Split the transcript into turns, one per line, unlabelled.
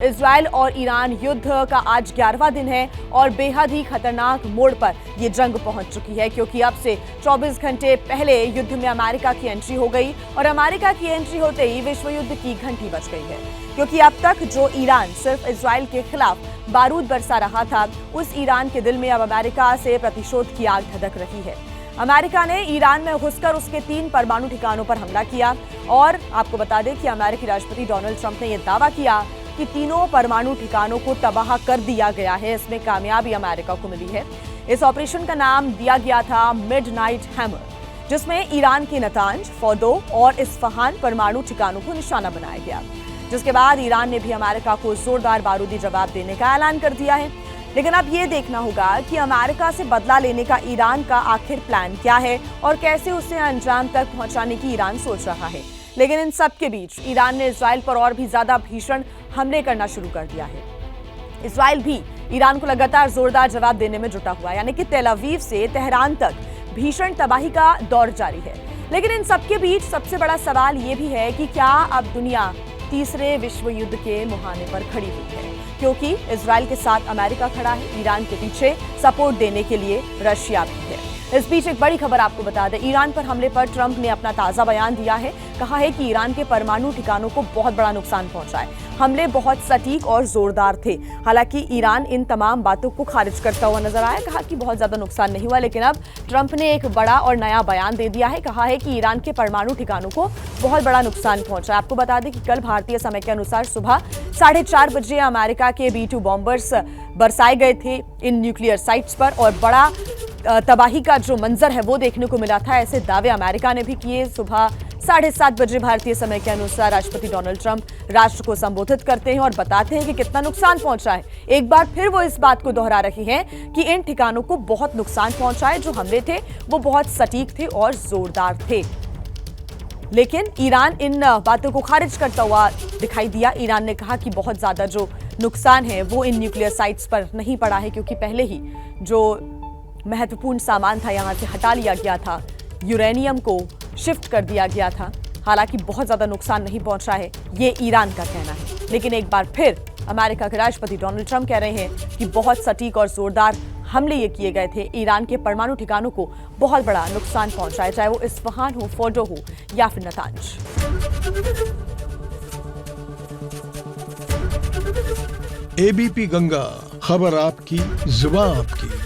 Israel और Iran युद्ध का आज 11वां दिन है और बेहद ही खतरनाक मोड़ पर यह जंग पहुंच चुकी है, क्योंकि अब से 24 घंटे पहले युद्ध में अमेरिका की एंट्री हो गई और अमेरिका की एंट्री होते ही विश्व युद्ध की घंटी बज गई है। क्योंकि अब तक जो ईरान सिर्फ इजराइल के खिलाफ बारूद बरसा रहा था, उस ईरान के दिल में अब अमेरिका से प्रतिशोध की आग धधक रही है। अमेरिका ने ईरान में घुसकर उसके 3 परमाणु ठिकानों पर हमला किया और आपको बता दें कि अमेरिकी राष्ट्रपति डोनाल्ड ट्रंप ने यह दावा किया कि तीनों परमाणु ठिकानों को तबाह कर दिया गया है। इसमें कामयाबी अमेरिका को मिली है। इस ऑपरेशन का नाम दिया गया था मिडनाइट हैमर, जिसमें ईरान के नतांज, फौदो और इस्फहान परमाणु ठिकानों को निशाना बनाया गया, जिसके बाद ईरान ने भी अमेरिका को जोरदार बारूदी जवाब देने का ऐलान कर दिया है। लेकिन अब ये देखना होगा कि अमेरिका से बदला लेने का ईरान का आखिर प्लान क्या है और कैसे उसे अंजाम तक पहुंचाने की ईरान सोच रहा है। लेकिन इन सब के बीच ईरान ने इजराइल पर और भी ज्यादा भीषण हमले करना शुरू कर दिया है। इजराइल भी ईरान को लगातार जोरदार जवाब देने में जुटा हुआ है, यानी कि तेल अवीव से तेहरान तक भीषण तबाही का दौर जारी है। लेकिन इन सब के बीच सबसे बड़ा सवाल ये भी है कि क्या अब दुनिया तीसरे विश्व युद्ध के मुहाने पर खड़ी हुई है, क्योंकि इजराइल के साथ अमेरिका खड़ा है, ईरान के पीछे सपोर्ट देने के लिए रशिया भी है। इस बीच एक बड़ी खबर आपको बता दें, ईरान पर हमले पर ट्रंप ने अपना ताजा बयान दिया है। कहा है कि ईरान के परमाणु ठिकानों को बहुत बड़ा नुकसान पहुंचा है। हमले बहुत सटीक और जोरदार थे। हालांकि ईरान इन तमाम बातों को खारिज करता हुआ नजर आया, कहा कि बहुत ज्यादा नुकसान नहीं हुआ। लेकिन अब ट्रंप ने एक बड़ा और नया बयान दे दिया है। कहा है कि ईरान के परमाणु ठिकानों को बहुत बड़ा नुकसान पहुंचा है। आपको बता दें कि कल भारतीय समय के अनुसार सुबह 4:30 बजे अमेरिका के B-2 बॉम्बर्स बरसाए गए थे इन न्यूक्लियर साइट्स पर और बड़ा तबाही का जो मंजर है वो देखने को मिला था। ऐसे दावे अमेरिका ने भी किए। सुबह 7:30 बजे भारतीय समय के अनुसार राष्ट्रपति डोनाल्ड ट्रंप राष्ट्र को संबोधित करते हैं और बताते हैं कि कितना नुकसान पहुंचा है। एक बार फिर वो इस बात को दोहरा रही हैं कि इन ठिकानों को बहुत नुकसान पहुंचा है। जो हमले थे वो बहुत सटीक थे और जोरदार थे। लेकिन ईरान इन बातों को खारिज करता हुआ दिखाई दिया। ईरान ने कहा कि बहुत ज्यादा जो नुकसान है वो इन न्यूक्लियर साइट्स पर नहीं पड़ा है, क्योंकि पहले ही जो महत्वपूर्ण सामान था यहां से हटा लिया गया था, यूरेनियम को शिफ्ट कर दिया गया था। हालांकि बहुत ज्यादा नुकसान नहीं पहुंचा है, ये ईरान का कहना है। लेकिन एक बार फिर अमेरिका के राष्ट्रपति डोनाल्ड ट्रंप कह रहे हैं कि बहुत सटीक और जोरदार हमले ये किए गए थे। ईरान के परमाणु ठिकानों को बहुत बड़ा नुकसान पहुंचाया, चाहे वो इस्फहान हो, फोर्डो हो या फिर नतांज।
ABP गंगा, खबर आपकी, जुबान आपकी।